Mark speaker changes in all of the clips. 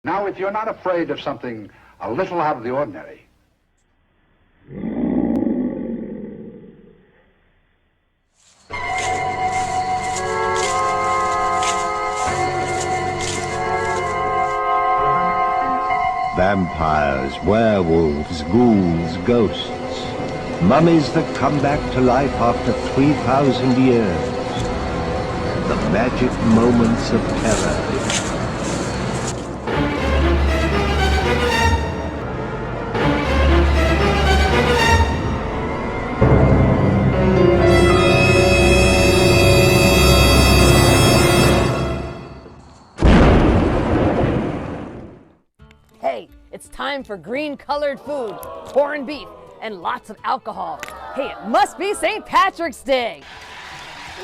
Speaker 1: Now, if you're not afraid of something a little out of the ordinary,
Speaker 2: Vampires, werewolves, ghouls, ghosts, mummies that come back to life after 3,000 years. The magic moments of terror.
Speaker 3: Hey, it's time for green-colored food, corned beef, and lots of alcohol. Hey, it must be St. Patrick's Day.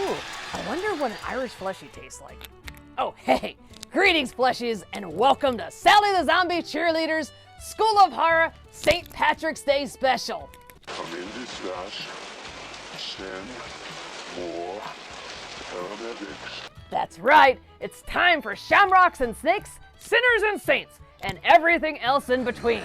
Speaker 3: Ooh, I wonder what an Irish fleshie tastes like. Oh, hey, greetings, fleshies, and welcome to Sally the Zombie Cheerleader's School of Horror St. Patrick's Day special.
Speaker 4: Come in discuss. Send more paramedics.
Speaker 3: That's right, it's time for shamrocks and snakes, sinners and saints, and everything else in between.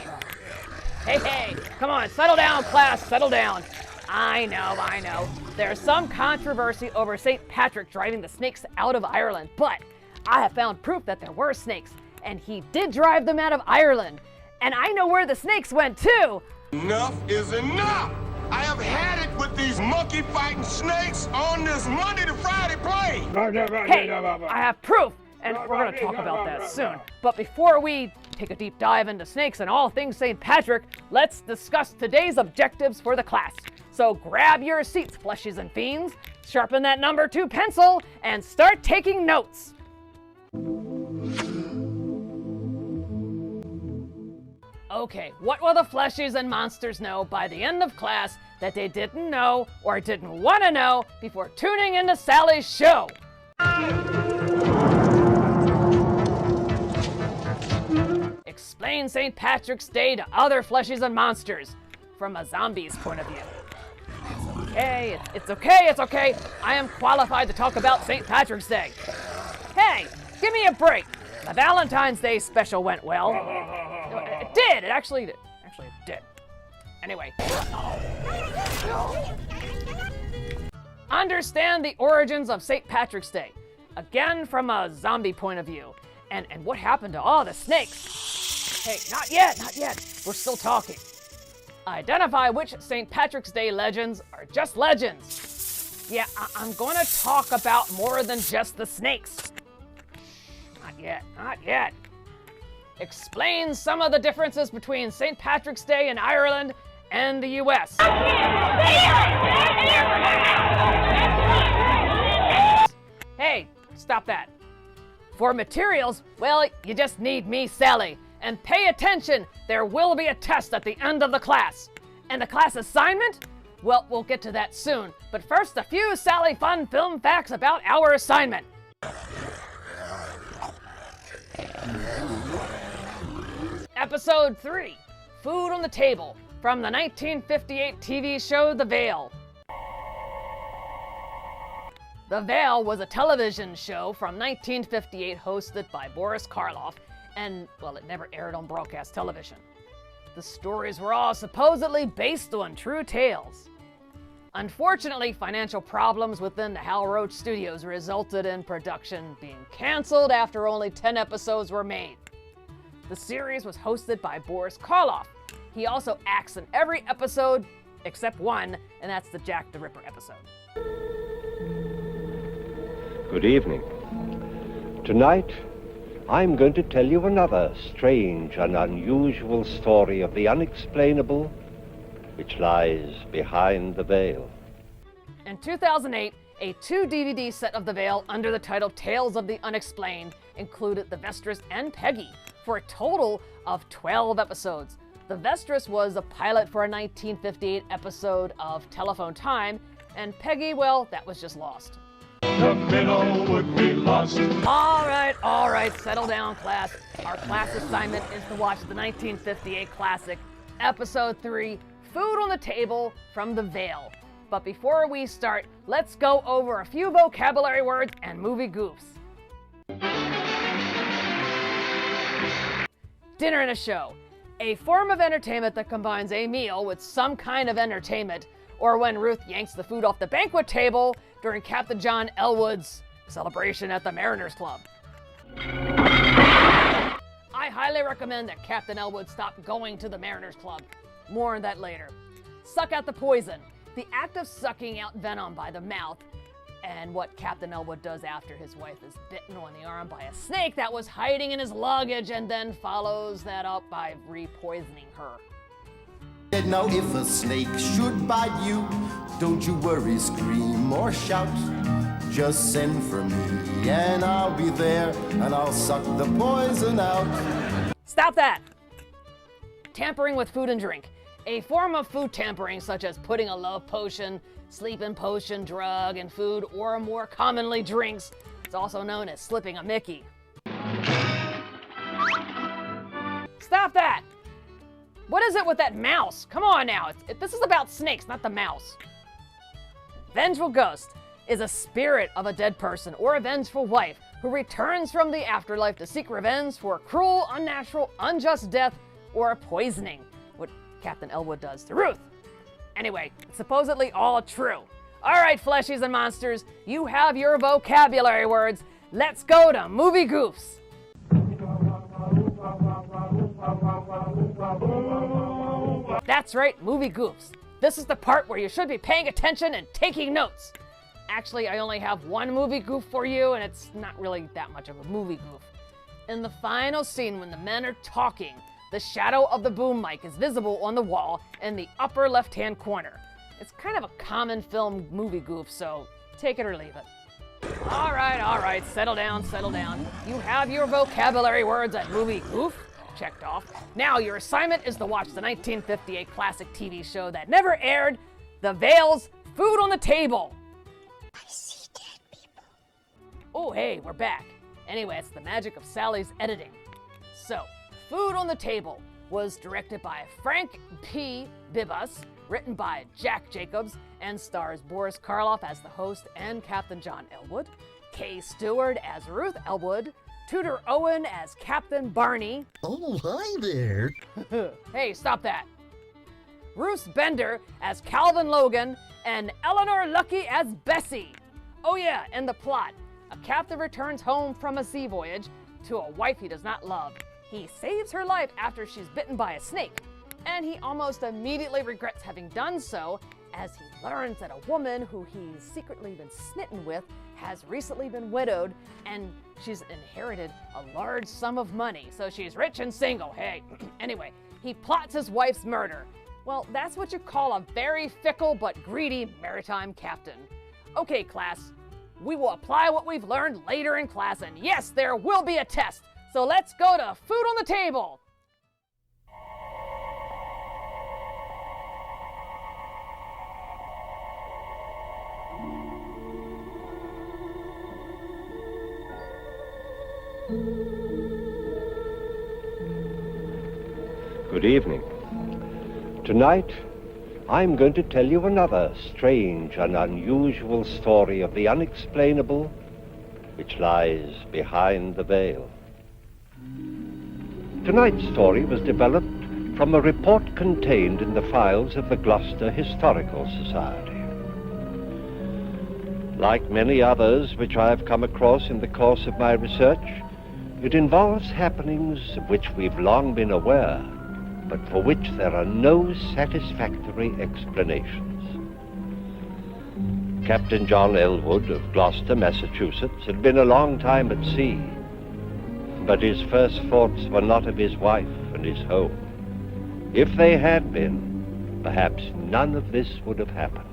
Speaker 3: Hey, come on, settle down, class, settle down. I know. There's some controversy over St. Patrick driving the snakes out of Ireland, but I have found proof that there were snakes, and he did drive them out of Ireland. And I know where the snakes went too.
Speaker 4: Enough is enough! I have had it with these monkey-fighting snakes on this Monday to Friday plane!
Speaker 3: Hey, I have proof, and we're going to talk about that soon. But before we take a deep dive into snakes and all things St. Patrick, let's discuss today's objectives for the class. So grab your seats, fleshies and fiends, sharpen that number 2 pencil, and start taking notes. Okay, what will the fleshies and monsters know by the end of class that they didn't know or didn't want to know before tuning into Sally's show? Explain St. Patrick's Day to other fleshies and monsters from a zombie's point of view. It's okay. I am qualified to talk about St. Patrick's Day. Hey, give me a break. The Valentine's Day special went well. It did. It actually did. Anyway. Understand the origins of St. Patrick's Day. Again, from a zombie point of view. And what happened to all the snakes? Hey, not yet. We're still talking. Identify which St. Patrick's Day legends are just legends. Yeah, I'm going to talk about more than just the snakes. Not yet. Explain some of the differences between St. Patrick's Day in Ireland and the U.S. Hey, stop that. For materials, well, you just need me, Sally. And pay attention, there will be a test at the end of the class. And the class assignment? Well, we'll get to that soon. But first, a few Sally fun film facts about our assignment. Episode 3, Food on the Table, from the 1958 TV show The Veil. The Veil was a television show from 1958 hosted by Boris Karloff, and, well, it never aired on broadcast television. The stories were all supposedly based on true tales. Unfortunately, financial problems within the Hal Roach Studios resulted in production being canceled after only 10 episodes were made. The series was hosted by Boris Karloff. He also acts in every episode except one, and that's the Jack the Ripper episode.
Speaker 2: Good evening. Tonight, I'm going to tell you another strange and unusual story of the unexplainable, which lies behind the veil.
Speaker 3: In 2008, a 2-DVD set of The Veil under the title Tales of the Unexplained included the Vestris and Peggy for a total of 12 episodes. The Vestris was a pilot for a 1958 episode of Telephone Time, and Peggy, well, that was just lost.
Speaker 4: The minnow would be lost.
Speaker 3: All right, settle down, class. Our class assignment is to watch the 1958 classic, Episode 3, Food on the Table from The Veil. But before we start, let's go over a few vocabulary words and movie goofs. dinner and a show. A form of entertainment that combines a meal with some kind of entertainment, or when Ruth yanks the food off the banquet table during Captain John Elwood's celebration at the Mariners Club. I highly recommend that Captain Elwood stop going to the Mariners Club. More on that later. Suck out the poison. The act of sucking out venom by the mouth, and what Captain Elwood does after his wife is bitten on the arm by a snake that was hiding in his luggage, and then follows that up by re-poisoning her.
Speaker 5: Now if a snake should bite you, don't you worry, scream or shout. Just send for me and I'll be there and I'll suck the poison out.
Speaker 3: Stop that! Tampering with food and drink. A form of food tampering such as putting a love potion, sleeping potion, drug, in food, or more commonly drinks. It's also known as slipping a Mickey. Stop that! What is it with that mouse? Come on now, this is about snakes, not the mouse. Vengeful ghost is a spirit of a dead person or a vengeful wife who returns from the afterlife to seek revenge for a cruel, unnatural, unjust death or a poisoning, what Captain Elwood does to Ruth. Anyway, it's supposedly all true. All right, fleshies and monsters, you have your vocabulary words. Let's go to Movie Goofs. That's right, Movie Goofs. This is the part where you should be paying attention and taking notes. Actually, I only have one movie goof for you, and it's not really that much of a movie goof. In the final scene when the men are talking, the shadow of the boom mic is visible on the wall in the upper left-hand corner. It's kind of a common film movie goof, so take it or leave it. All right, settle down. You have your vocabulary words at Movie Goof checked off. Now your assignment is to watch the 1958 classic TV show that never aired, The Veil's Food on the Table.
Speaker 6: I see dead people.
Speaker 3: Oh, hey, we're back. Anyway, it's the magic of Sally's editing. So, Food on the Table was directed by Frank P. Bibas, written by Jack Jacobs, and stars Boris Karloff as the host and Captain John Elwood, Kay Stewart as Ruth Elwood, Tudor Owen as Captain Barney.
Speaker 6: Oh, hi there.
Speaker 3: Hey, stop that. Bruce Bender as Calvin Logan, and Eleanor Lucky as Bessie. Oh yeah, and the plot. A captain returns home from a sea voyage to a wife he does not love. He saves her life after she's bitten by a snake, and he almost immediately regrets having done so as he learns that a woman who he's secretly been smitten with has recently been widowed, and she's inherited a large sum of money, so she's rich and single. Hey, anyway, he plots his wife's murder. Well, that's what you call a very fickle but greedy maritime captain. Okay, class, we will apply what we've learned later in class, and yes, there will be a test. So let's go to Food on the Table.
Speaker 2: Good evening. Tonight, I'm going to tell you another strange and unusual story of the unexplainable which lies behind the veil. Tonight's story was developed from a report contained in the files of the Gloucester Historical Society. Like many others which I have come across in the course of my research, it involves happenings of which we've long been aware, but for which there are no satisfactory explanations. Captain John Elwood of Gloucester, Massachusetts, had been a long time at sea, but his first thoughts were not of his wife and his home. If they had been, perhaps none of this would have happened.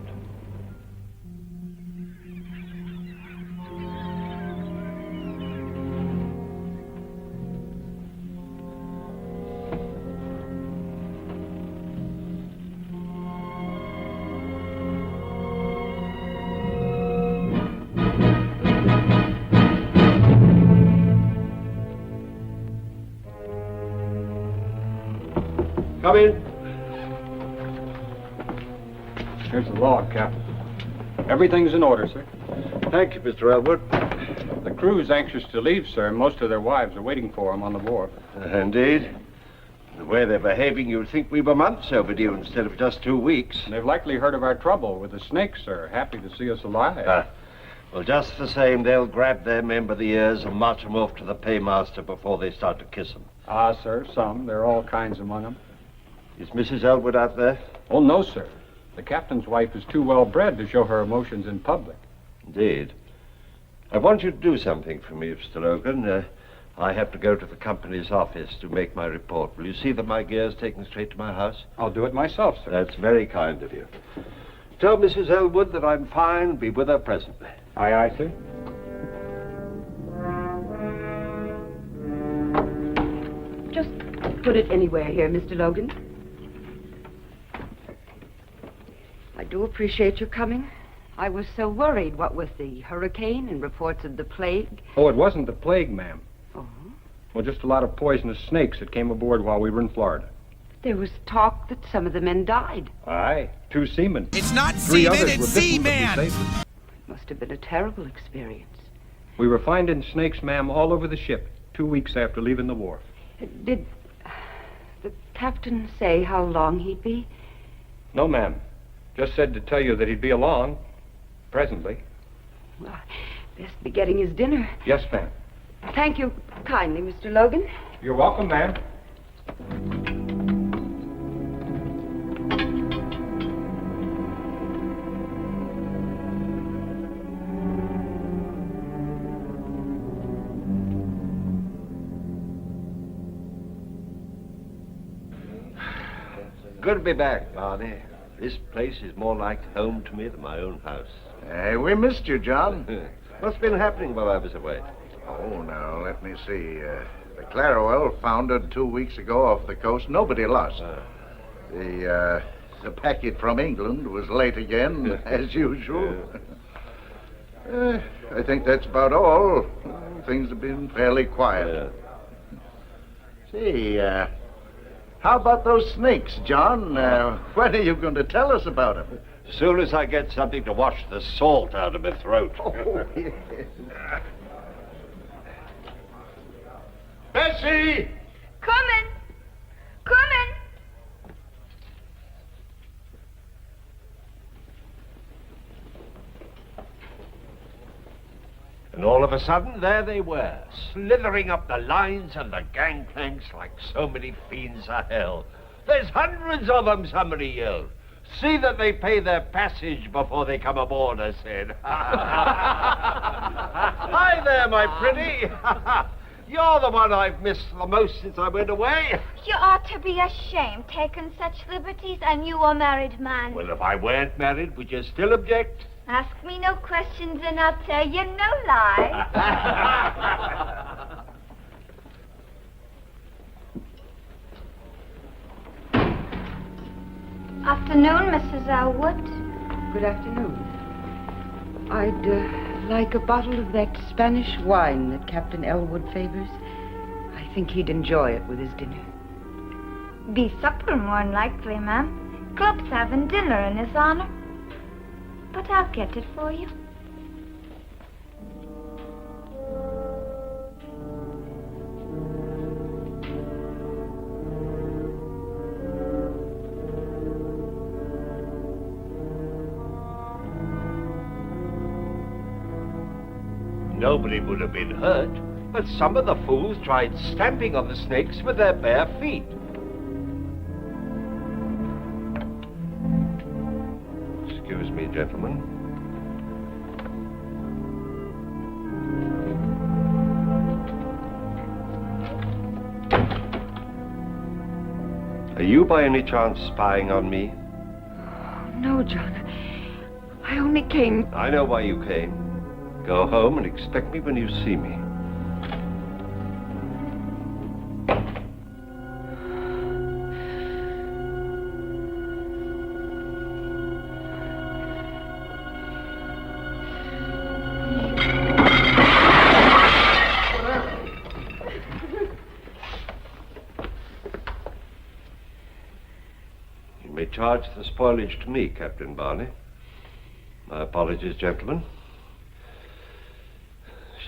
Speaker 7: Come in. Here's the log, Captain. Everything's in order, sir.
Speaker 2: Thank you, Mr. Elwood.
Speaker 7: The crew's anxious to leave, sir. Most of their wives are waiting for them on the wharf.
Speaker 2: Indeed. The way they're behaving, you'd think we were months overdue instead of just 2 weeks.
Speaker 7: They've likely heard of our trouble with the snakes, sir. Happy to see us alive.
Speaker 2: Well, just the same, they'll grab their men by the ears and march them off to the paymaster before they start to kiss them.
Speaker 7: Ah, sir, some. There are all kinds among them.
Speaker 2: Is Mrs. Elwood out there?
Speaker 7: Oh, no, sir. The captain's wife is too well bred to show her emotions in public.
Speaker 2: Indeed. I want you to do something for me, Mr. Logan. I have to go to the company's office to make my report. Will you see that my gear's taken straight to my house?
Speaker 7: I'll do it myself, sir.
Speaker 2: That's very kind of you. Tell Mrs. Elwood that I'm fine. Be with her presently.
Speaker 7: Aye, aye, sir.
Speaker 8: Just put it anywhere here, Mr. Logan. I do appreciate your coming. I was so worried, what with the hurricane and reports of the plague.
Speaker 7: Oh, it wasn't the plague, ma'am.
Speaker 8: Oh?
Speaker 7: Well, just a lot of poisonous snakes that came aboard while we were in Florida.
Speaker 8: There was talk that some of the men died.
Speaker 7: Aye, 2 seamen.
Speaker 9: It's not
Speaker 7: 3
Speaker 9: seaman,
Speaker 7: others
Speaker 9: it's
Speaker 7: were bitten, but we
Speaker 9: seaman.
Speaker 7: saved them.
Speaker 8: It must have been a terrible experience.
Speaker 7: We were finding snakes, ma'am, all over the ship 2 weeks after leaving the wharf.
Speaker 8: Did the captain say how long he'd be?
Speaker 7: No, ma'am. Just said to tell you that he'd be along. Presently.
Speaker 8: Well, best be getting his dinner.
Speaker 7: Yes, ma'am.
Speaker 8: Thank you kindly, Mr. Logan.
Speaker 7: You're welcome, ma'am.
Speaker 2: Good to be back, Barney. This place is more like home to me than my own house.
Speaker 1: Hey, we missed you, John.
Speaker 2: What's been happening while I was away?
Speaker 1: Oh, now, let me see. The Clarawell foundered 2 weeks ago off the coast. Nobody lost. The packet from England was late again, as usual. I think that's about all. Things have been fairly quiet. See, how about those snakes, John? When are you going to tell us about them?
Speaker 2: As soon as I get something to wash the salt out of my throat.
Speaker 1: Oh, yes.
Speaker 2: Bessie!
Speaker 10: Coming! Coming!
Speaker 2: And all of a sudden, there they were, slithering up the lines and the gangplanks like so many fiends of hell. There's hundreds of them, somebody yelled. See that they pay their passage before they come aboard, I said. Hi there, my pretty. You're the one I've missed the most since I went away.
Speaker 10: You ought to be ashamed, taking such liberties, and you a married man.
Speaker 2: Well, if I weren't married, would you still object?
Speaker 10: Ask me no questions, and I'll tell you no lie. Afternoon, Mrs. Elwood.
Speaker 8: Good afternoon. I'd like a bottle of that Spanish wine that Captain Elwood favors. I think he'd enjoy it with his dinner.
Speaker 10: Be supper, more'n likely, ma'am. Club's having dinner in his honor. But I'll get it for you.
Speaker 2: Nobody would have been hurt, but some of the fools tried stamping on the snakes with their bare feet. Excuse me, gentlemen. Are you by any chance spying on me?
Speaker 8: No, John. I only came...
Speaker 2: I know why you came. Go home and expect me when you see me. You may charge the spoilage to me, Captain Barney. My apologies, gentlemen.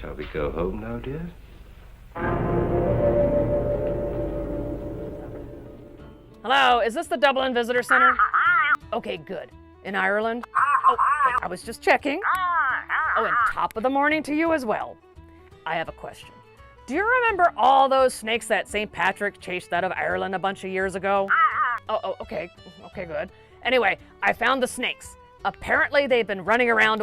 Speaker 2: Shall we go home now, dear?
Speaker 3: Hello, is this the Dublin Visitor Center? Okay, good. In Ireland? Oh, I was just checking. Oh, and top of the morning to you as well. I have a question. Do you remember all those snakes that St. Patrick chased out of Ireland a bunch of years ago? Oh, okay. Okay, good. Anyway, I found the snakes. Apparently they've been running around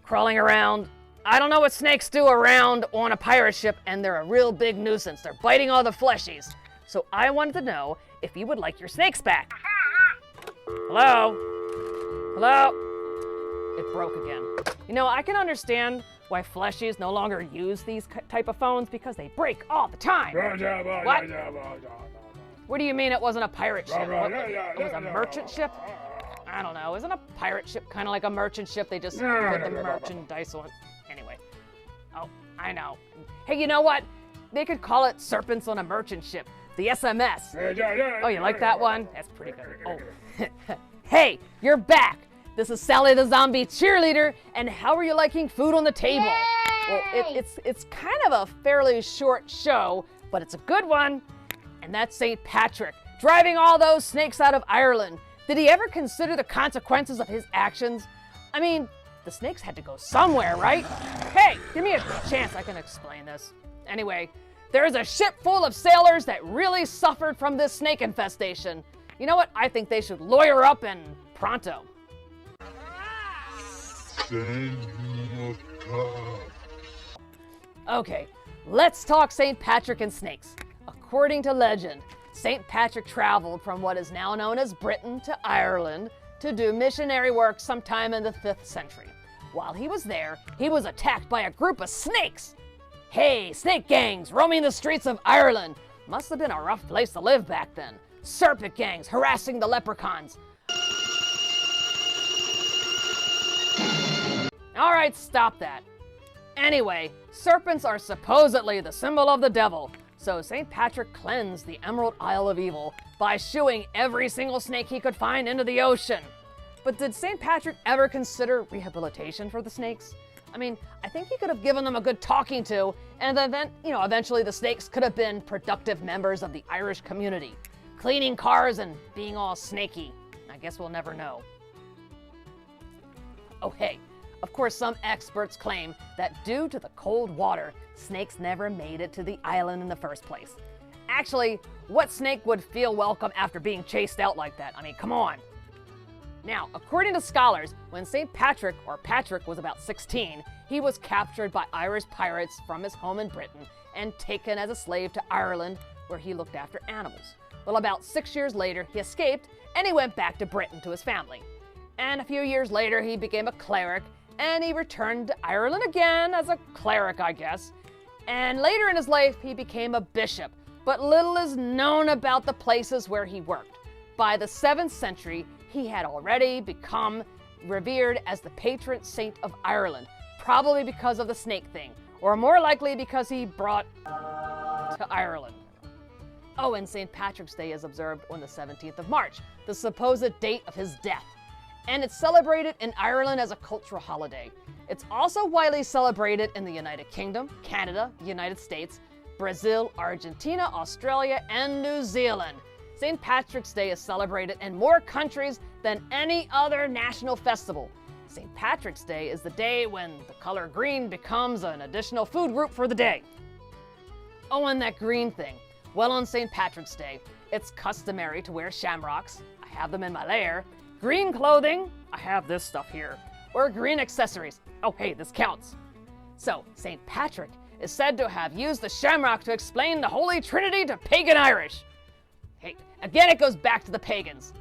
Speaker 3: crawling around. I don't know what snakes do around on a pirate ship, and they're a real big nuisance. They're biting all the fleshies. So I wanted to know if you would like your snakes back. Hello? Hello? It broke again. You know, I can understand why fleshies no longer use these type of phones because they break all the time. What? What do you mean it wasn't a pirate ship? It was a merchant ship? I don't know. Isn't a pirate ship kind of like a merchant ship? They just put the merchandise on. Anyway. Oh, I know. Hey, you know what? They could call it Serpents on a Merchant Ship. The SMS. Oh, you like that one? That's pretty good. Oh. Hey, you're back. This is Sally the Zombie Cheerleader, and how are you liking Food on the Table? Well, it's kind of a fairly short show, but it's a good one. And that's St. Patrick, driving all those snakes out of Ireland. Did he ever consider the consequences of his actions? I mean, the snakes had to go somewhere, right? Hey, give me a chance I can explain this. Anyway, there's a ship full of sailors that really suffered from this snake infestation. You know what? I think they should lawyer up and pronto. Okay, let's talk St. Patrick and snakes. According to legend, St. Patrick traveled from what is now known as Britain to Ireland to do missionary work sometime in the 5th century. While he was there, he was attacked by a group of snakes. Hey, snake gangs roaming the streets of Ireland. Must have been a rough place to live back then. Serpent gangs harassing the leprechauns. All right, stop that. Anyway, serpents are supposedly the symbol of the devil. So St. Patrick cleansed the Emerald Isle of Evil by shooing every single snake he could find into the ocean. But did St. Patrick ever consider rehabilitation for the snakes? I mean, I think he could have given them a good talking to, and then, eventually the snakes could have been productive members of the Irish community, cleaning cars and being all snaky. I guess we'll never know. Oh, hey. Of course, some experts claim that due to the cold water, snakes never made it to the island in the first place. Actually, what snake would feel welcome after being chased out like that? I mean, come on. Now, according to scholars, when St. Patrick, or Patrick, was about 16, he was captured by Irish pirates from his home in Britain and taken as a slave to Ireland, where he looked after animals. Well, about 6 years later, he escaped, and he went back to Britain to his family. And a few years later, he became a cleric, and he returned to Ireland again as a cleric, I guess. And later in his life, he became a bishop, but little is known about the places where he worked. By the 7th century, he had already become revered as the patron saint of Ireland, probably because of the snake thing, or more likely because he brought to Ireland. Oh, and St. Patrick's Day is observed on the 17th of March, the supposed date of his death. And it's celebrated in Ireland as a cultural holiday. It's also widely celebrated in the United Kingdom, Canada, United States, Brazil, Argentina, Australia, and New Zealand. St. Patrick's Day is celebrated in more countries than any other national festival. St. Patrick's Day is the day when the color green becomes an additional food group for the day. Oh, and that green thing. Well, on St. Patrick's Day, it's customary to wear shamrocks. I have them in my lair. Green clothing, I have this stuff here, or green accessories. Oh, hey, this counts. So, St. Patrick is said to have used the shamrock to explain the Holy Trinity to pagan Irish. Hey, again, it goes back to the pagans.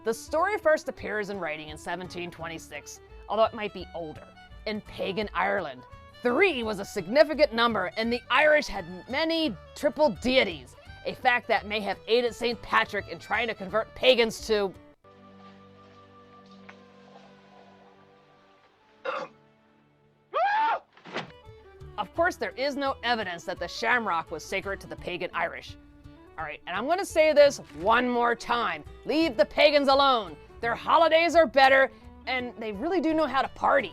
Speaker 3: The story first appears in writing in 1726, although it might be older, in pagan Ireland. 3 was a significant number, and the Irish had many triple deities, a fact that may have aided St. Patrick in trying to convert pagans to Of course, there is no evidence that the shamrock was sacred to the pagan Irish. All right, and I'm going to say this one more time. Leave the pagans alone. Their holidays are better, and they really do know how to party.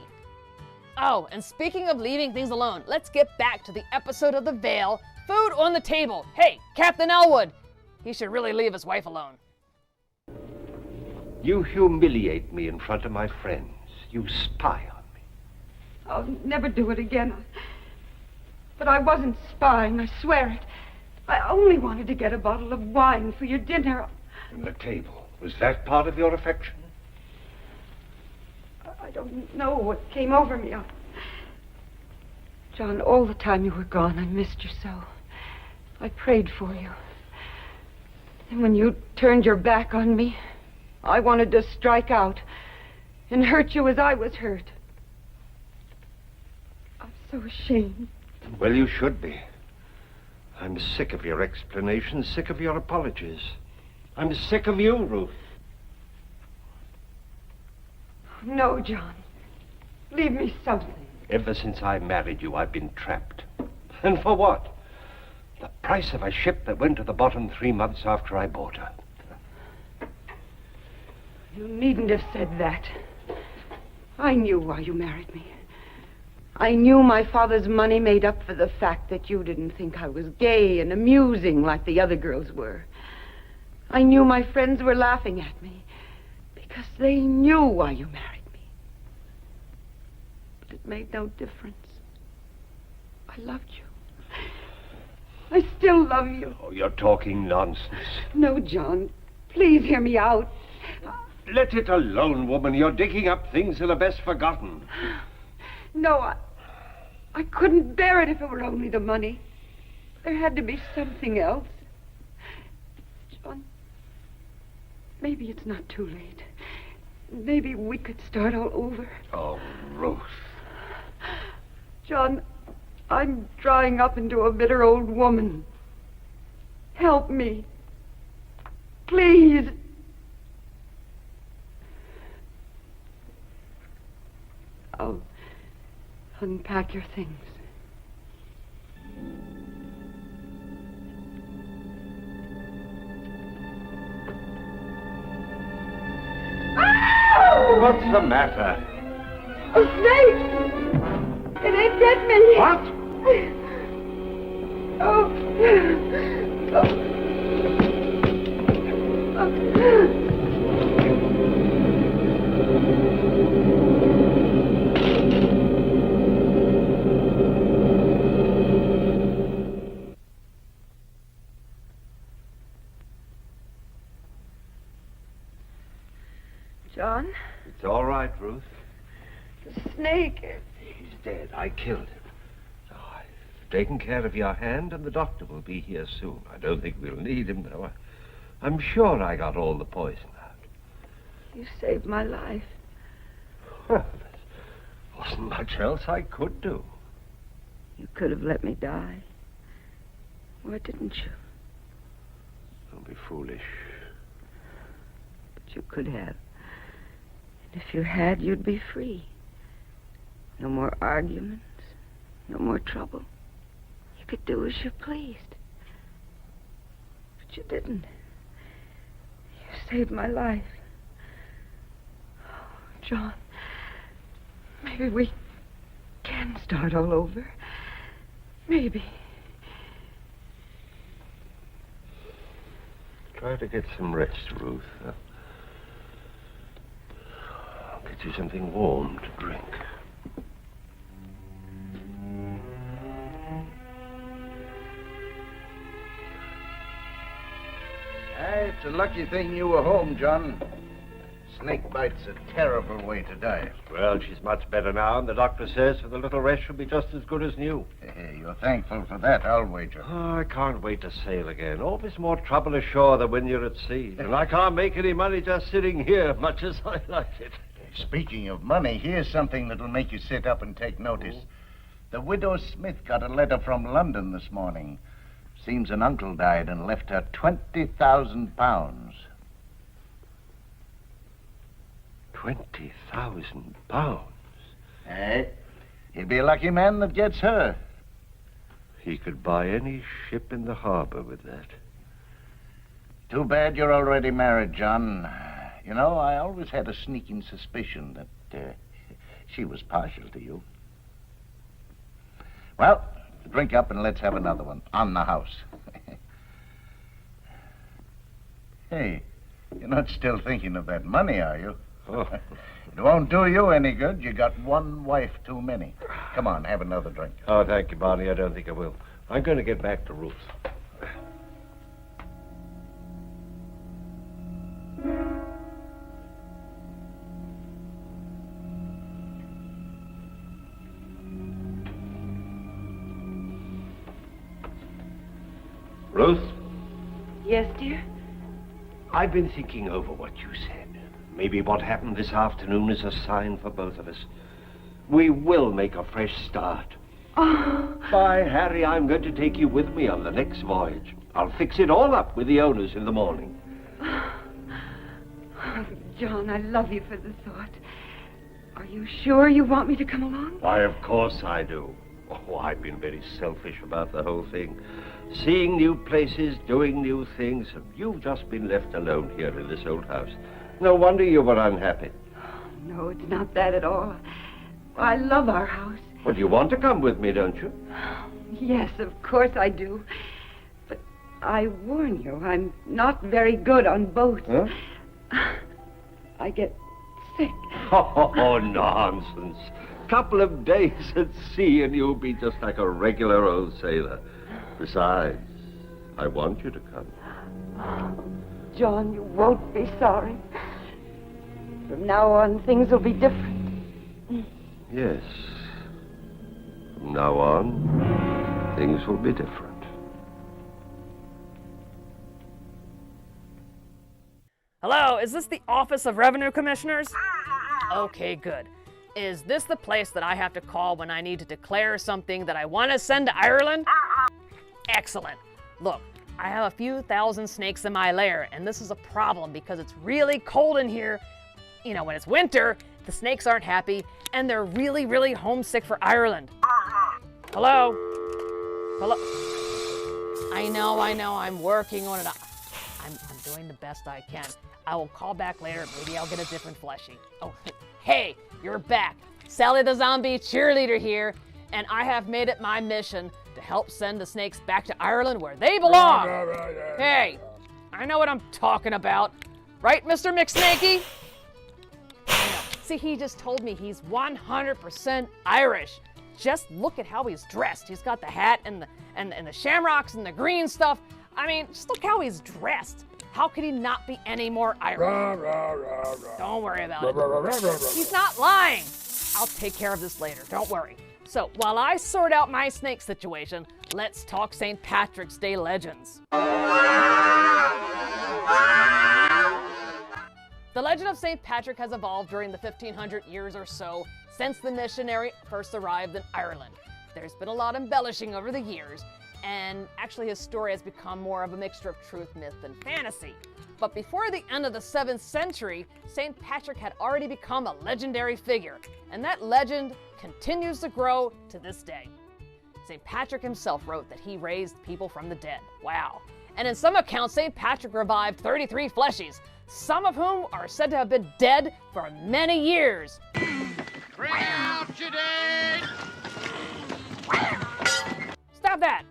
Speaker 3: Oh, and speaking of leaving things alone, let's get back to the episode of The Veil, Food on the Table. Hey, Captain Elwood, he should really leave his wife alone.
Speaker 2: You humiliate me in front of my friends. You spy on me.
Speaker 8: I'll never do it again. But I wasn't spying, I swear it. I only wanted to get a bottle of wine for your dinner.
Speaker 2: And the table, was that part of your affection?
Speaker 8: I don't know what came over me. John, all the time you were gone, I missed you so. I prayed for you. And when you turned your back on me, I wanted to strike out and hurt you as I was hurt. I'm so ashamed.
Speaker 2: Well, you should be. I'm sick of your explanations, sick of your apologies. I'm sick of you, Ruth.
Speaker 8: No, John. Leave me something.
Speaker 2: Ever since I married you, I've been trapped. And for what? The price of a ship that went to the bottom 3 months after I bought her.
Speaker 8: You needn't have said that. I knew why you married me. I knew my father's money made up for the fact that you didn't think I was gay and amusing like the other girls were. I knew my friends were laughing at me because they knew why you married me. But it made no difference. I loved you. I still love you.
Speaker 2: Oh, you're talking nonsense.
Speaker 8: No, John. Please hear me out.
Speaker 2: Let it alone, woman. You're digging up things that are best forgotten.
Speaker 8: No, I couldn't bear it if it were only the money. There had to be something else. John, maybe it's not too late. Maybe we could start all over.
Speaker 2: Oh, Ruth.
Speaker 8: John, I'm drying up into a bitter old woman. Help me. Please. I'll unpack your things.
Speaker 2: What's the matter?
Speaker 8: A snake! It ain't bit me!
Speaker 2: What?
Speaker 8: John?
Speaker 2: It's all right, Ruth.
Speaker 8: The snake.
Speaker 2: He's dead. I killed him. So I've taken care of your hand, and the doctor will be here soon. I don't think we'll need him, though. I'm sure I got all the poison out.
Speaker 8: You saved my life.
Speaker 2: Well, there wasn't much else I could do.
Speaker 8: You could have let me die. Why didn't you?
Speaker 2: Don't be foolish.
Speaker 8: But you could have. And if you had, you'd be free. No more arguments. No more trouble. You could do as you pleased. But you didn't. You saved my life. Oh, John, maybe we can start all over. Maybe.
Speaker 2: Try to get some rest, Ruth. I'll get you something warm to drink.
Speaker 1: It's a lucky thing you were home, John. Snake bite's a terrible way to die.
Speaker 2: Well, she's much better now, and the doctor says with a little rest she'll be just as good as new.
Speaker 1: You're thankful for that, I'll wager.
Speaker 2: Oh, I can't wait to sail again. Always more trouble ashore than when you're at sea. And I can't make any money just sitting here, much as I like it.
Speaker 1: Speaking of money, here's something that'll make you sit up and take notice. The widow Smith got a letter from London this morning. Seems an uncle died and left her £20,000.
Speaker 2: £20,000?
Speaker 1: Hey, he'd be a lucky man that gets her.
Speaker 2: He could buy any ship in the harbor with that.
Speaker 1: Too bad you're already married, John. You know, I always had a sneaking suspicion that she was partial to you. Well, drink up and let's have another one on the house. Hey, You're not still thinking of that money, are you?
Speaker 2: Oh.
Speaker 1: It won't do you any good. You got one wife too many. Come on, have another drink.
Speaker 2: Oh, thank you, Barney. I don't think I will. I'm going to get back to Ruth. Ruth?
Speaker 8: Yes, dear?
Speaker 2: I've been thinking over what you said. Maybe what happened this afternoon is a sign for both of us. We will make a fresh start.
Speaker 8: Oh.
Speaker 2: By Harry, I'm going to take you with me on the next voyage. I'll fix it all up with the owners in the morning.
Speaker 8: Oh, John, I love you for the thought. Are you sure you want me to come along?
Speaker 2: Why, of course I do. Oh, I've been very selfish about the whole thing. Seeing new places, doing new things, and you've just been left alone here in this old house. No wonder you were unhappy.
Speaker 8: No, it's not that at all. I love our house.
Speaker 2: Well, you want to come with me, don't you?
Speaker 8: Yes, of course I do. But I warn you, I'm not very good on boats.
Speaker 2: Huh?
Speaker 8: I get sick.
Speaker 2: Oh, nonsense. Couple of days at sea and you'll be just like a regular old sailor. Besides, I want you to come.
Speaker 8: John, you won't be sorry. From now on, things will be different.
Speaker 2: Yes. From now on, things will be different.
Speaker 3: Hello, is this the Office of Revenue Commissioners? Okay, good. Is this the place that I have to call when I need to declare something that I want to send to Ireland? Excellent. Look, I have a few thousand snakes in my lair, and this is a problem because it's really cold in here. You know, when it's winter, the snakes aren't happy, and they're really, really homesick for Ireland. Hello? Hello? I know, I'm working on it. I'm doing the best I can. I will call back later. Maybe I'll get a different fleshie. Oh, hey, you're back. Sally the Zombie Cheerleader here, and I have made it my mission to help send the snakes back to Ireland where they belong. Hey, I know what I'm talking about. Right, Mr. McSnakey? See, he just told me he's 100% Irish. Just look at how he's dressed. He's got the hat and the shamrocks and the green stuff. I mean, just look how he's dressed. How could he not be any more Irish? Don't worry about it. He's not lying. I'll take care of this later. Don't worry. So, while I sort out my snake situation, let's talk St. Patrick's Day legends. The legend of St. Patrick has evolved during the 1500 years or so since the missionary first arrived in Ireland. There's been a lot of embellishing over the years, and actually his story has become more of a mixture of truth, myth, and fantasy. But before the end of the 7th century, St. Patrick had already become a legendary figure, and that legend continues to grow to this day. St. Patrick himself wrote that he raised people from the dead. Wow. And in some accounts, St. Patrick revived 33 fleshies, some of whom are said to have been dead for many years.
Speaker 4: Bring out your dead!
Speaker 3: Stop that!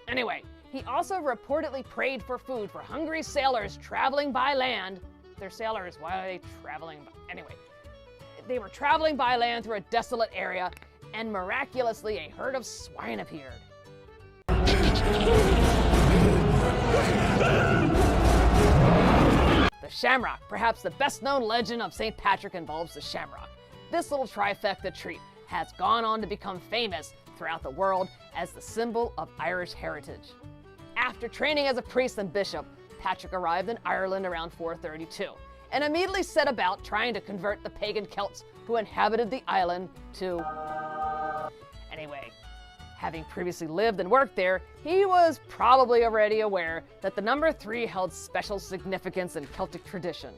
Speaker 3: Anyway, he also reportedly prayed for food for hungry sailors traveling by land. They're sailors, why are they traveling? Anyway, they were traveling by land through a desolate area, and miraculously a herd of swine appeared. The shamrock, perhaps the best-known legend of St. Patrick, involves the shamrock. This little trifecta treat has gone on to become famous throughout the world as the symbol of Irish heritage. After training as a priest and bishop, Patrick arrived in Ireland around 432 and immediately set about trying to convert the pagan Celts who inhabited the island to... Anyway, having previously lived and worked there, he was probably already aware that the number 3 held special significance in Celtic tradition,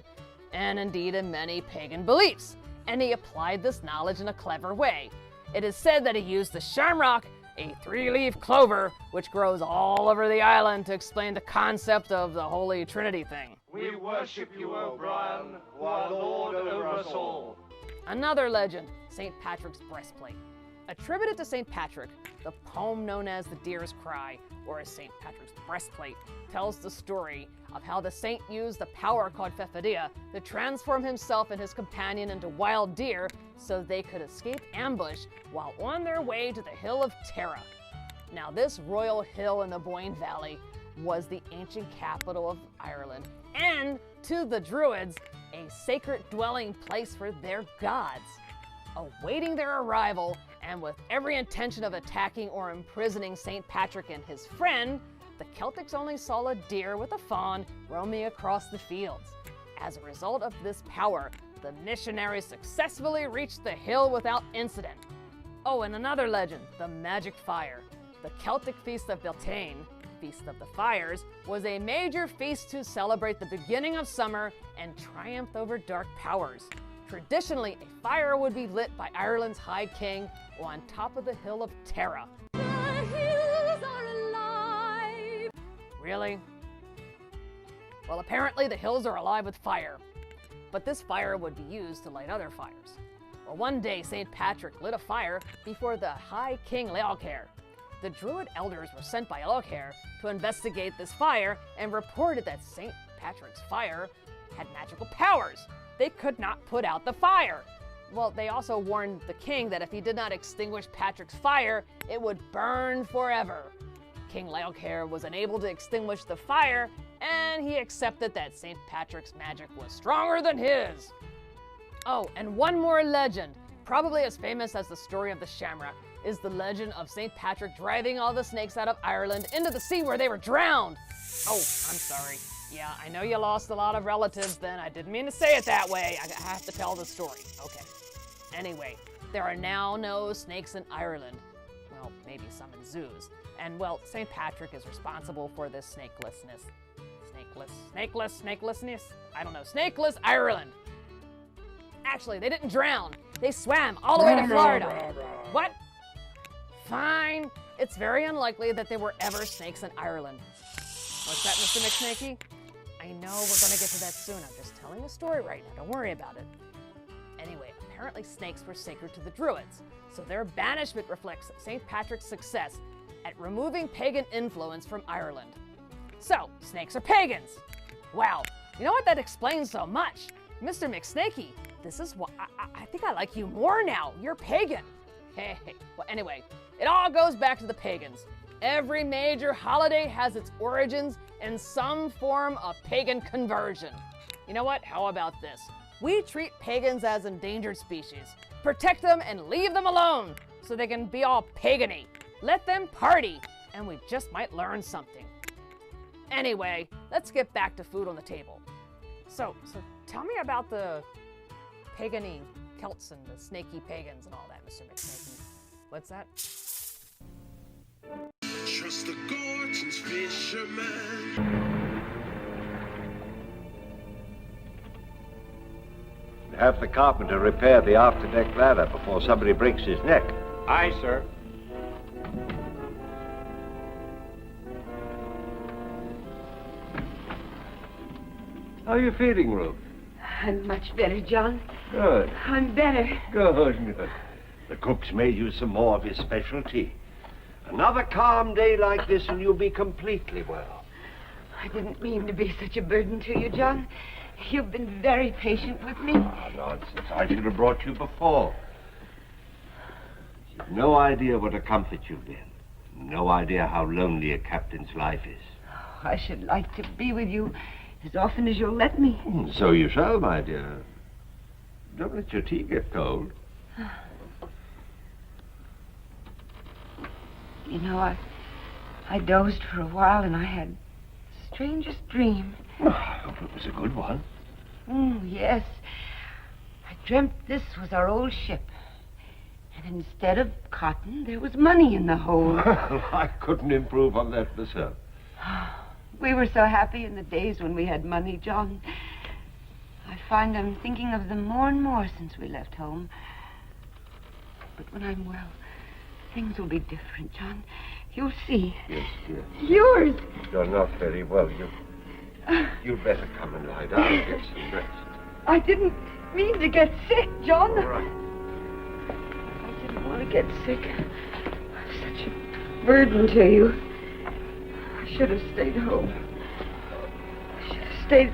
Speaker 3: and indeed in many pagan beliefs, and he applied this knowledge in a clever way. It is said that he used the shamrock, a 3-leaf clover, which grows all over the island, to explain the concept of the Holy Trinity thing.
Speaker 7: We worship you, O'Brien, who are Lord over us all.
Speaker 3: Another legend, St. Patrick's breastplate. Attributed to St. Patrick, the poem known as the Deer's Cry, or as St. Patrick's Breastplate, tells the story of how the saint used the power called Phephidea to transform himself and his companion into wild deer so they could escape ambush while on their way to the Hill of Tara. Now, this royal hill in the Boyne Valley was the ancient capital of Ireland, and to the Druids, a sacred dwelling place for their gods. Awaiting their arrival, and with every intention of attacking or imprisoning St. Patrick and his friend, the Celtics only saw a deer with a fawn roaming across the fields. As a result of this power, the missionaries successfully reached the hill without incident. Oh, and another legend, the Magic Fire. The Celtic Feast of Beltane, Feast of the Fires, was a major feast to celebrate the beginning of summer and triumph over dark powers. Traditionally, a fire would be lit by Ireland's High King on top of the Hill of Tara. The hills are alive! Really? Well, apparently the hills are alive with fire. But this fire would be used to light other fires. Well, one day St. Patrick lit a fire before the High King Leolcair. The Druid elders were sent by Leolcair to investigate this fire and reported that St. Patrick's fire had magical powers. They could not put out the fire. Well, they also warned the king that if he did not extinguish Patrick's fire, it would burn forever. King Leolcair was unable to extinguish the fire, and he accepted that St. Patrick's magic was stronger than his. Oh, and one more legend, probably as famous as the story of the Shamrock, is the legend of St. Patrick driving all the snakes out of Ireland into the sea where they were drowned. Oh, I'm sorry. Yeah, I know you lost a lot of relatives then. I didn't mean to say it that way. I have to tell the story. Okay. Anyway, there are now no snakes in Ireland. Well, maybe some in zoos. And, well, St. Patrick is responsible for this snakelessness. Snakelessness? I don't know. Snakeless Ireland. Actually, they didn't drown. They swam all the way to Florida. What? Fine. It's very unlikely that there were ever snakes in Ireland. What's that, Mr. McSnakey? I know we're going to get to that soon. I'm just telling a story right now. Don't worry about it. Anyway, apparently snakes were sacred to the Druids, so their banishment reflects St. Patrick's success at removing pagan influence from Ireland. So, snakes are pagans. Wow. You know what? That explains so much. Mr. McSnakey, this is why I think I like you more now. You're pagan. Hey. Well, anyway, it all goes back to the pagans. Every major holiday has its origins in some form of pagan conversion. You know what? How about this? We treat pagans as endangered species. Protect them and leave them alone so they can be all pagany. Let them party, and we just might learn something. Anyway, let's get back to food on the table. So tell me about the pagany Celts and the snaky pagans and all that, Mr. McSnakey. What's that?
Speaker 4: Trust the gorgeous fisherman.
Speaker 2: Have the carpenter repair the afterdeck ladder before somebody breaks his neck.
Speaker 7: Aye, sir.
Speaker 2: How are you feeling, Ruth?
Speaker 8: I'm much better, John.
Speaker 2: Good.
Speaker 8: I'm better.
Speaker 2: Good. The cook's made you some more of his specialty. Another calm day like this and you'll be completely well.
Speaker 8: I didn't mean to be such a burden to you, John. You've been very patient with me.
Speaker 2: Oh, nonsense. I should have brought you before. You've no idea what a comfort you've been. No idea how lonely a captain's life is.
Speaker 8: I should like to be with you as often as you'll let me.
Speaker 2: So you shall, my dear. Don't let your tea get cold.
Speaker 8: You know, I dozed for a while and I had the strangest dream.
Speaker 2: Oh, I hope it was a good one.
Speaker 8: Yes. I dreamt this was our old ship. And instead of cotton, there was money in the hold.
Speaker 2: Well, I couldn't improve on that myself.
Speaker 8: We were so happy in the days when we had money, John. I find I'm thinking of them more and more since we left home. But when I'm well, things will be different, John. You'll see.
Speaker 2: Yes.
Speaker 8: Yours.
Speaker 2: You're not very well. You'd better come and lie down and get some rest.
Speaker 8: I didn't mean to get sick, John.
Speaker 2: All right.
Speaker 8: I didn't want to get sick. I'm such a burden to you. I should have stayed home. I should have stayed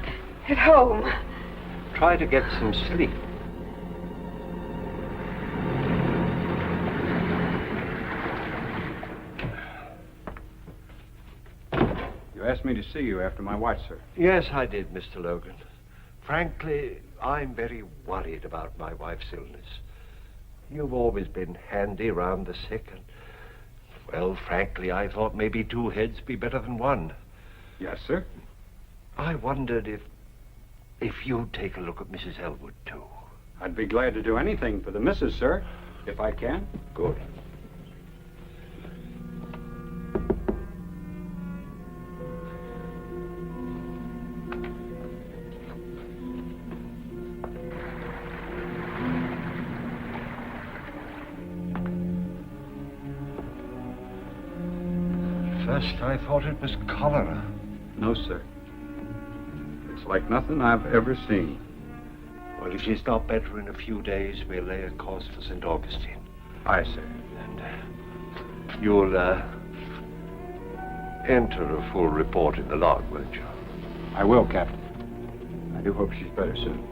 Speaker 8: at home.
Speaker 2: Try to get some sleep.
Speaker 7: You asked me to see you after my watch, sir.
Speaker 2: Yes, I did, Mr. Logan. Frankly, I'm very worried about my wife's illness. You've always been handy around the sick, and, well, frankly, I thought maybe two heads be better than one.
Speaker 7: Yes, sir.
Speaker 2: I wondered if you'd take a look at Mrs. Elwood, too.
Speaker 7: I'd be glad to do anything for the missus, sir, if I can.
Speaker 2: Good. First, I thought it was cholera.
Speaker 7: No, sir. It's like nothing I've ever seen.
Speaker 2: Well, if she's not better in a few days, we'll lay a course for St. Augustine.
Speaker 7: Aye, sir.
Speaker 2: And you'll enter a full report in the log, won't you?
Speaker 7: I will, Captain. I do hope she's better soon.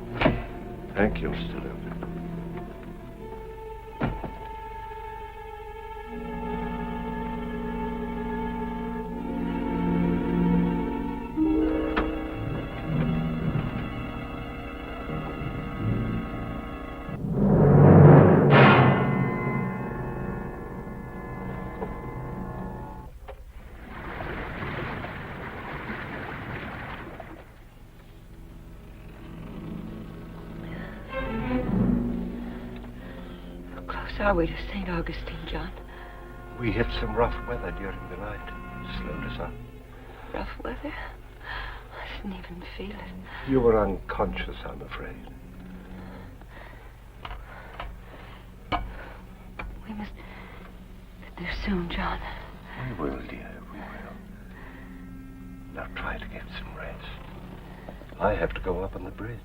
Speaker 2: Thank you, Mr. Logan.
Speaker 8: Are we to St. Augustine, John?
Speaker 2: We hit some rough weather during the night. Slowed us up.
Speaker 8: Rough weather? I didn't even feel it.
Speaker 2: You were unconscious, I'm afraid.
Speaker 8: We must get there soon, John.
Speaker 2: We will, dear, we will. Now try to get some rest. I have to go up on the bridge.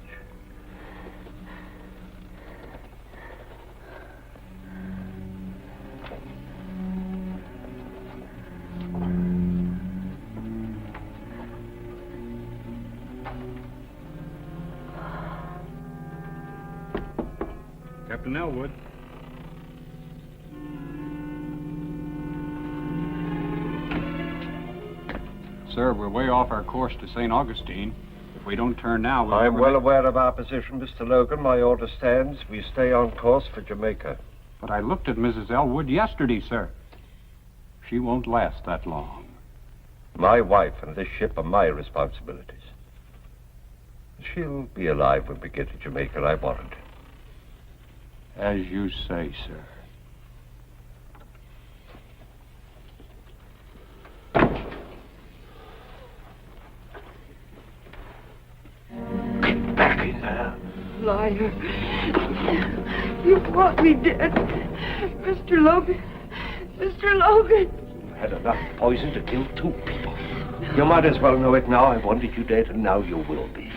Speaker 7: Captain Elwood. Sir, we're way off our course to St. Augustine. If we don't turn now,
Speaker 2: I'm well aware of our position, Mr. Logan. My order stands. We stay on course for Jamaica.
Speaker 7: But I looked at Mrs. Elwood yesterday, sir. She won't last that long.
Speaker 2: My wife and this ship are my responsibilities. She'll be alive when we get to Jamaica, I warrant.
Speaker 7: As you say, sir.
Speaker 2: Get back in there.
Speaker 8: Liar. You want me dead. Mr. Logan. Mr. Logan.
Speaker 2: You had enough poison to kill two people. You might as well know it now. I wanted you dead, and now you will be.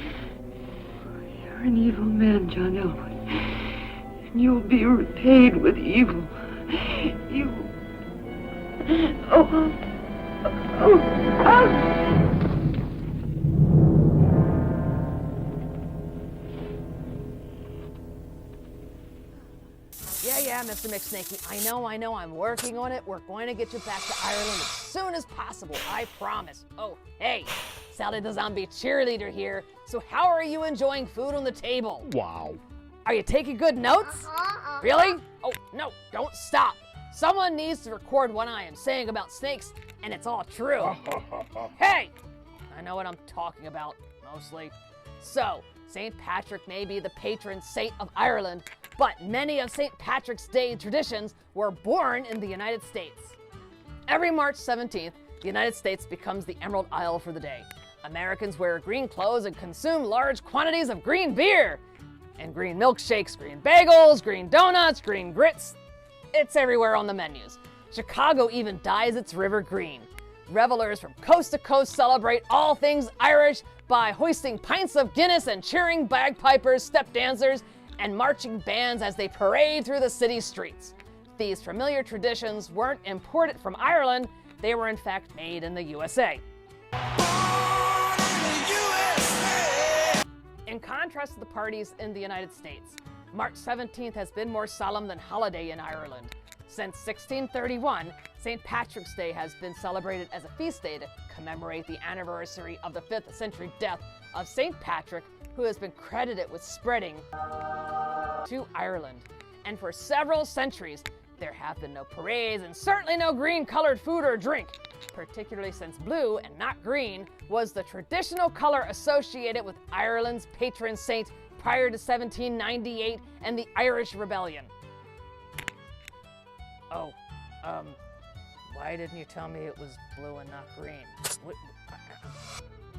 Speaker 8: You're an evil man, John Elwood. And you'll be repaid with evil. You... Oh.
Speaker 3: Yeah, Mr. McSnakey. I know. I'm working on it. We're going to get you back to Ireland as soon as possible. I promise. Oh, hey, Sally the Zombie Cheerleader here. So how are you enjoying food on the table?
Speaker 6: Wow.
Speaker 3: Are you taking good notes? Really? Oh, no, don't stop. Someone needs to record what I am saying about snakes, and it's all true. Hey! I know what I'm talking about, mostly. So, St. Patrick may be the patron saint of Ireland, but many of St. Patrick's Day traditions were born in the United States. Every March 17th, the United States becomes the Emerald Isle for the day. Americans wear green clothes and consume large quantities of green beer. And green milkshakes, green bagels, green donuts, green grits. It's everywhere on the menus. Chicago even dyes its river green. Revelers from coast to coast celebrate all things Irish by hoisting pints of Guinness and cheering bagpipers, step dancers, and marching bands as they parade through the city streets. these familiar traditions weren't imported from Ireland, they were in fact made in the USA. In contrast to the parties in the United States, March 17th has been more solemn than holiday in Ireland. Since 1631, St. Patrick's Day has been celebrated as a feast day to commemorate the anniversary of the 5th century death of St. Patrick, who has been credited with spreading to Ireland. And for several centuries, there have been no parades and certainly no green-colored food or drink, particularly since blue and not green was the traditional color associated with Ireland's patron saint prior to 1798 and the Irish Rebellion. Oh, why didn't you tell me it was blue and not green?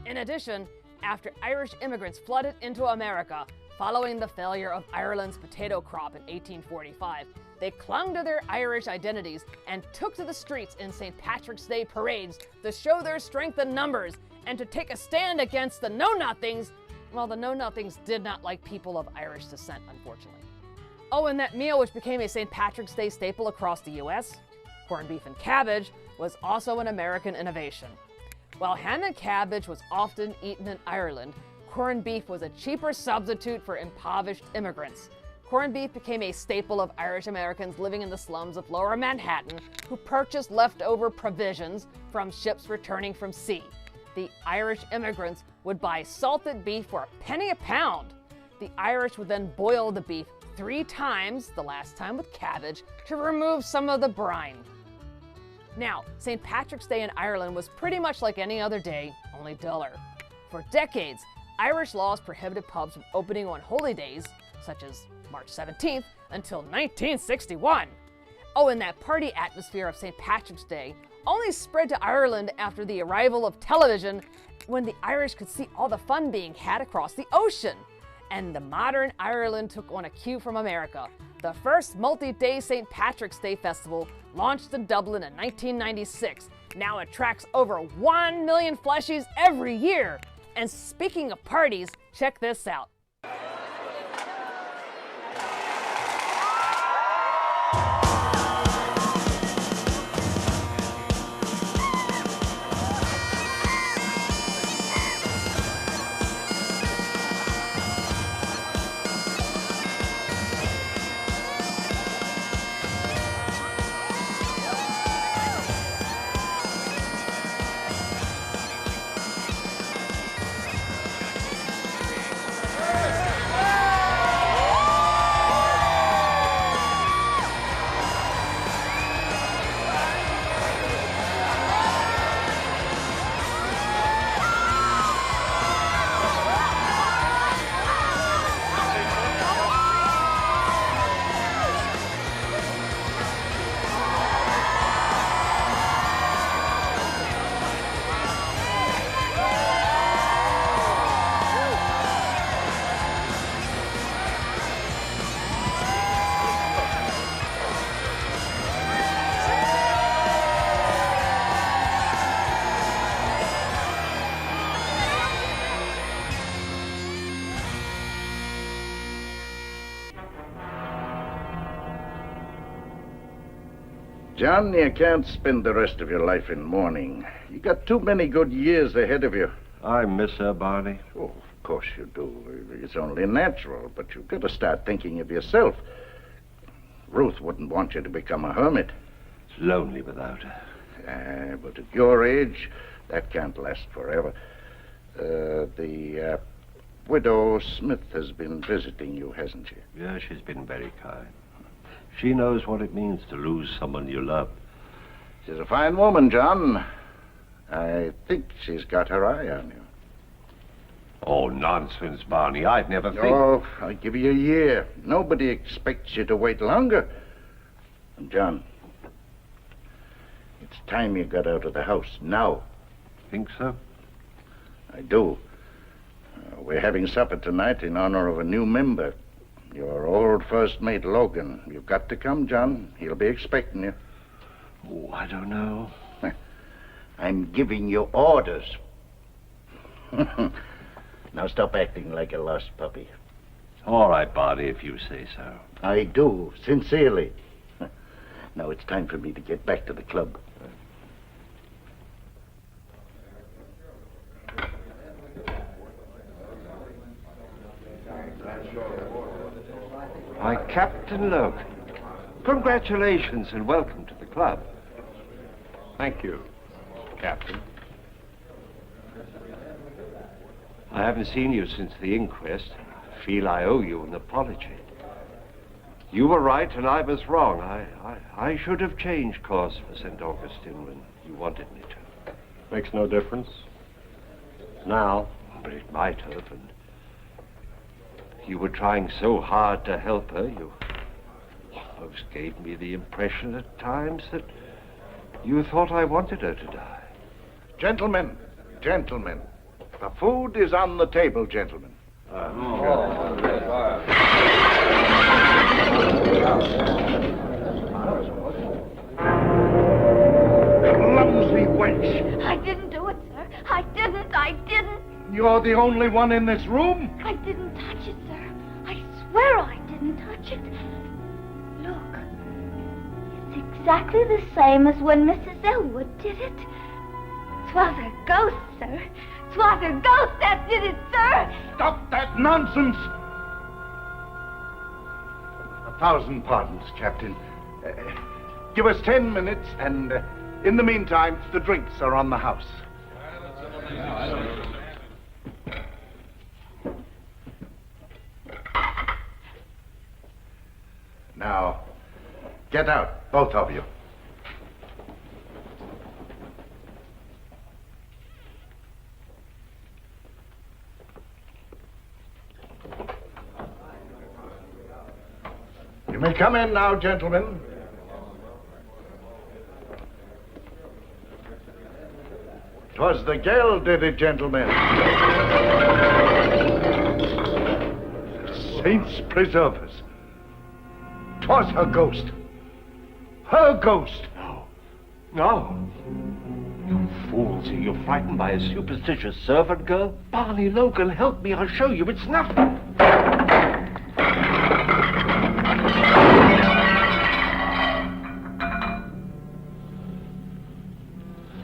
Speaker 3: In addition, after Irish immigrants flooded into America following the failure of Ireland's potato crop in 1845, they clung to their Irish identities and took to the streets in St. Patrick's Day parades to show their strength in numbers and to take a stand against the know-nothings. Well, the know-nothings did not like people of Irish descent, unfortunately. Oh, and that meal, which became a St. Patrick's Day staple across the U.S., corned beef and cabbage, was also an American innovation. While ham and cabbage was often eaten in Ireland, corned beef was a cheaper substitute for impoverished immigrants. Corned beef became a staple of Irish Americans living in the slums of Lower Manhattan who purchased leftover provisions from ships returning from sea. The Irish immigrants would buy salted beef for a penny a pound. The Irish would then boil the beef 3 times, the last time with cabbage, to remove some of the brine. Now, St. Patrick's Day in Ireland was pretty much like any other day, only duller. For decades, Irish laws prohibited pubs from opening on holy days, such as March 17th, until 1961. Oh, and that party atmosphere of St. Patrick's Day only spread to Ireland after the arrival of television, when the Irish could see all the fun being had across the ocean. And the modern Ireland took on a cue from America. The first multi-day St. Patrick's Day festival, launched in Dublin in 1996, now attracts over 1 million fleshies every year. And speaking of parties, check this out.
Speaker 1: John, you can't spend the rest of your life in mourning. You got too many good years ahead of you.
Speaker 2: I miss her, Barney.
Speaker 1: Oh, of course you do. It's only natural, but you've got to start thinking of yourself. Ruth wouldn't want you to become a hermit.
Speaker 2: It's lonely without her.
Speaker 1: But at your age, that can't last forever. The widow Smith has been visiting you, hasn't she?
Speaker 2: Yeah, she's been very kind. She knows what it means to lose someone you love.
Speaker 1: She's a fine woman, John. I think she's got her eye on you.
Speaker 2: Oh, nonsense, Barney. I'd never think...
Speaker 1: Oh, I'll give you a year. Nobody expects you to wait longer. And, John, it's time you got out of the house, now.
Speaker 2: Think so?
Speaker 1: I do. We're having supper tonight in honor of a new member. Your old first mate, Logan. You've got to come, John. He'll be expecting you.
Speaker 2: Oh, I don't know.
Speaker 1: I'm giving you orders. Now stop acting like a lost puppy.
Speaker 2: All right, Barney, if you say so.
Speaker 1: I do, sincerely. Now it's time for me to get back to the club.
Speaker 2: Why, Captain Logan, congratulations and welcome to the club.
Speaker 7: Thank you, Captain.
Speaker 2: I haven't seen you since the inquest. I feel I owe you an apology. You were right and I was wrong. I should have changed course for St. Augustine when you wanted me to.
Speaker 7: Makes no difference. Now.
Speaker 2: But it might have, and you were trying so hard to help her, you almost gave me the impression at times that you thought I wanted her to die.
Speaker 1: Gentlemen, the food is on the table, gentlemen. Clumsy wench!
Speaker 10: I didn't do it, sir. I didn't.
Speaker 1: You're the only one in this room?
Speaker 10: I didn't touch it, sir. I swear I didn't touch it. Look. It's exactly the same as when Mrs. Elwood did it. 'Twas a ghost, sir. 'Twas a ghost that did it, sir.
Speaker 1: Stop that nonsense! 1,000 pardons, Captain. Give us 10 minutes, and in the meantime, the drinks are on the house. Now, get out, both of you. You may come in now, gentlemen. 'Twas the girl did it, gentlemen. Saints preserve us. 'Twas her ghost. Her ghost.
Speaker 2: No. You fools, are you frightened by a superstitious servant girl? Barney Logan, help me, I'll show you it's nothing.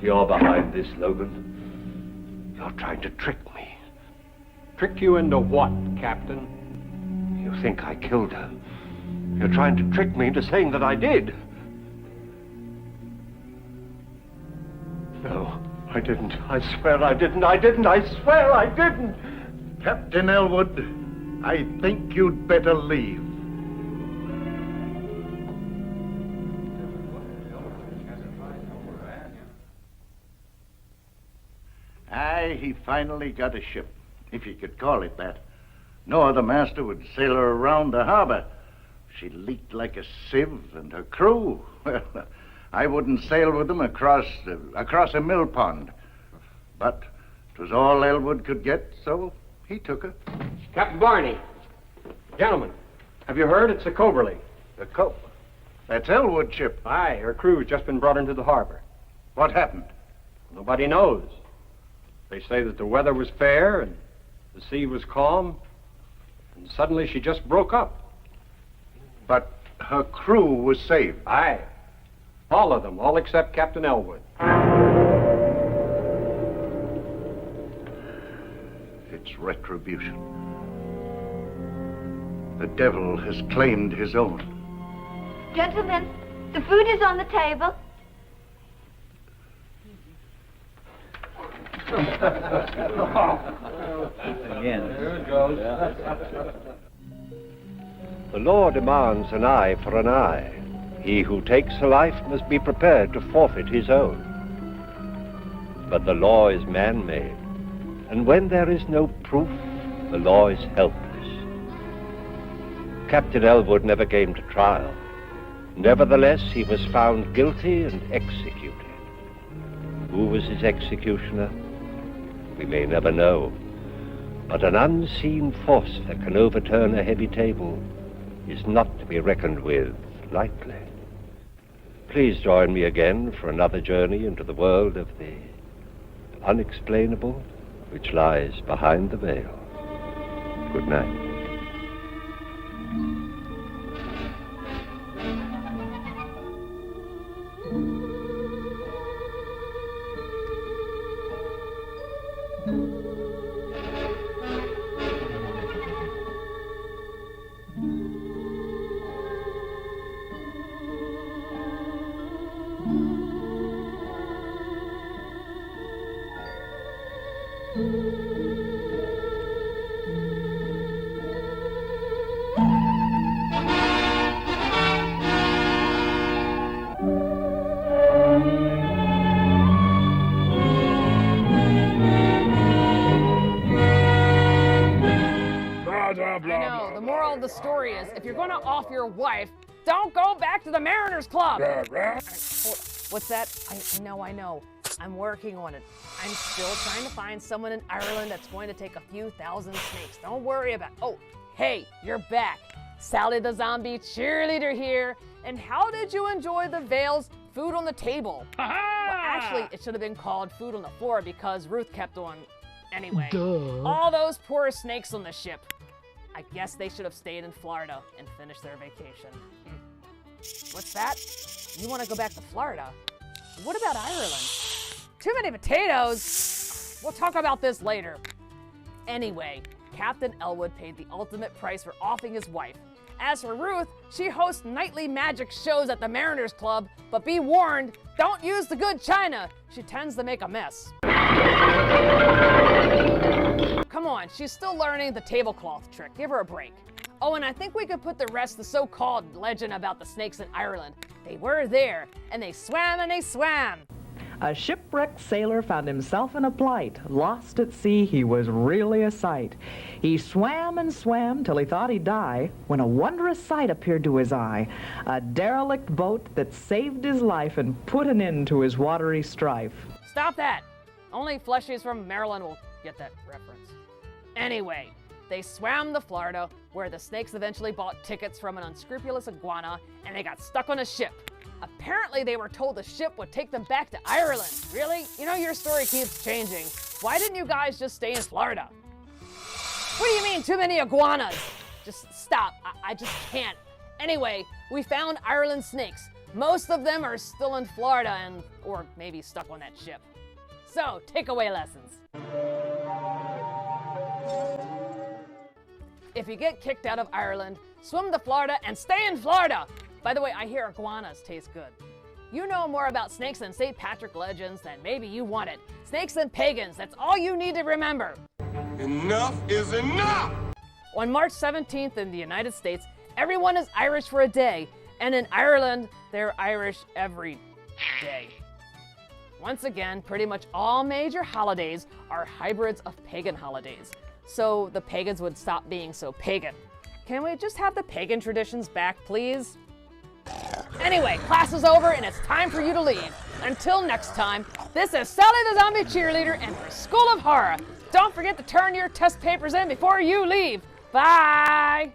Speaker 2: You're behind this, Logan. You're trying to trick me.
Speaker 7: Trick you into what, Captain?
Speaker 2: You think I killed her. You're trying to trick me into saying that I did. No, I didn't. I swear I didn't. I swear I didn't.
Speaker 1: Captain Elwood, I think you'd better leave. Aye, he finally got a ship, if you could call it that. No other master would sail her around the harbor. She leaked like a sieve, and her crew, well, I wouldn't sail with them across a mill pond. But 'twas all Elwood could get, so he took her.
Speaker 7: Captain Barney. Gentlemen, have you heard? It's the Coverley.
Speaker 1: That's Elwood's ship.
Speaker 7: Aye, her crew's just been brought into the harbor.
Speaker 1: What happened?
Speaker 7: Nobody knows. They say that the weather was fair and the sea was calm, and suddenly she just broke up.
Speaker 1: But her crew was saved.
Speaker 7: Aye. All of them, all except Captain Elwood.
Speaker 1: It's retribution. The devil has claimed his own.
Speaker 10: Gentlemen, the food is on the table.
Speaker 2: The law demands an eye for an eye. He who takes a life must be prepared to forfeit his own. But the law is man-made, and when there is no proof, the law is helpless. Captain Elwood never came to trial. Nevertheless, he was found guilty and executed. Who was his executioner? We may never know. But an unseen force that can overturn a heavy table is not to be reckoned with lightly. Please join me again for another journey into the world of the unexplainable which lies behind the veil. Good night.
Speaker 3: I know. The moral of the story is, if you're going to off your wife, don't go back to the Mariners Club. What's that? I know. I'm working on it. I'm still trying to find someone in Ireland that's going to take a few thousand snakes. Don't worry about it. Oh, hey, you're back. Sally the Zombie Cheerleader here. And how did you enjoy the Vale's food on the table? Well, actually, it should have been called food on the floor because Ruth kept on anyway.
Speaker 9: Duh.
Speaker 3: All those poor snakes on the ship. I guess they should have stayed in Florida and finished their vacation. What's that? You want to go back to Florida? What about Ireland? Too many potatoes? We'll talk about this later. Anyway, Captain Elwood paid the ultimate price for offing his wife. As for Ruth, she hosts nightly magic shows at the Mariners Club, but be warned, don't use the good china. She tends to make a mess. Come on, she's still learning the tablecloth trick. Give her a break. Oh, and I think we could put the rest of the so-called legend about the snakes in Ireland. They were there, and they swam and they swam.
Speaker 9: A shipwrecked sailor found himself in a plight. Lost at sea, he was really a sight. He swam and swam till he thought he'd die, when a wondrous sight appeared to his eye. A derelict boat that saved his life and put an end to his watery strife.
Speaker 3: Stop that! Only fleshies from Maryland will get that reference. Anyway, they swam to Florida, where the snakes eventually bought tickets from an unscrupulous iguana, and they got stuck on a ship. Apparently, they were told the ship would take them back to Ireland. Really? You know, your story keeps changing. Why didn't you guys just stay in Florida? What do you mean, too many iguanas? Just stop. I just can't. Anyway, we found Ireland snakes. Most of them are still in Florida or maybe stuck on that ship. So, takeaway lessons. If you get kicked out of Ireland, swim to Florida and stay in Florida. By the way, I hear iguanas taste good. You know more about snakes and St. Patrick legends than maybe you wanted. Snakes and pagans, that's all you need to remember.
Speaker 4: Enough is enough!
Speaker 3: On March 17th in the United States, everyone is Irish for a day. And in Ireland, they're Irish every day. Once again, pretty much all major holidays are hybrids of pagan holidays. So the pagans would stop being so pagan. Can we just have the pagan traditions back, please? Anyway, class is over and it's time for you to leave. Until next time, this is Sally the Zombie Cheerleader and her School of Horror. Don't forget to turn your test papers in before you leave. Bye!